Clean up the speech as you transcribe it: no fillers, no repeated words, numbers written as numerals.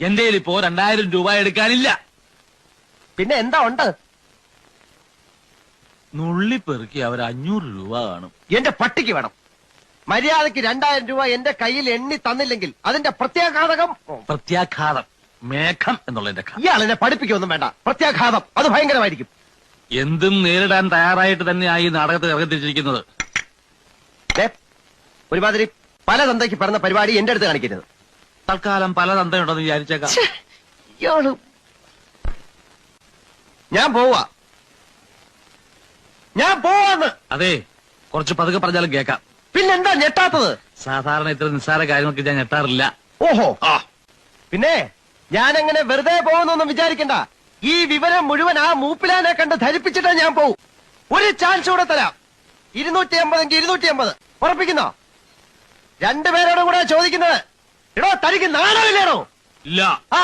എന്റെ ഇപ്പോ 2000 രൂപ എടുക്കാനില്ല. പിന്നെ എന്താ ഉണ്ട്? നുള്ളിപ്പെറുക്കി അവർ 500 രൂപ കാണും. എന്റെ പട്ടിക്ക് വേണം. മര്യാദക്ക് 2000 രൂപ എന്റെ കയ്യിൽ എണ്ണി തന്നില്ലെങ്കിൽ അതിന്റെ പ്രത്യാഘാതകം. പ്രത്യാഘാതം മേഘം എന്നുള്ളതിന്റെ ഇയാൾ എന്നെ പഠിപ്പിക്കൊന്നും വേണ്ട. പ്രത്യാഘാതം അത് ഭയങ്കരമായിരിക്കും. എന്തും നേരിടാൻ തയ്യാറായിട്ട് തന്നെയായി നാടകത്തിൽ ഇറങ്ങിത്തിരിച്ചിരിക്കുന്നത്. ഒരുമാതിരി പല തന്തയ്ക്ക് പറഞ്ഞ പരിപാടി എന്റെ അടുത്ത് കാണിക്കരുത്. തൽക്കാലം പല തന്തയുണ്ടെന്ന് വിചാരിച്ചേക്കാം. ഞാൻ പോവാന്ന്. അതെ, കുറച്ച് പതുക്കെ പറഞ്ഞാലും കേൾക്കാം. പിന്നെന്താ ഞെട്ടാത്തത്? സാധാരണ ഇത്ര നിസ്സാര കാര്യങ്ങൾക്ക് ഞാൻ ഞെട്ടാറില്ല. ഓഹോ, പിന്നെ ഞാനങ്ങനെ വെറുതെ പോകുന്നൊന്നും വിചാരിക്കണ്ട. ഈ വിവരം മുഴുവൻ ആ മൂപ്പിലാനെ കണ്ട് ധരിപ്പിച്ചിട്ടാ ഞാൻ പോവും. ഒരു ചാൻസ് കൂടെ തരാം. 250 എങ്കിൽ 250 ഉറപ്പിക്കുന്നോ? രണ്ടുപേരോടും കൂടെ ചോദിക്കുന്നത്. എടോ, തനിക്ക് നാണമില്ലേണോ? ഇല്ല. ആ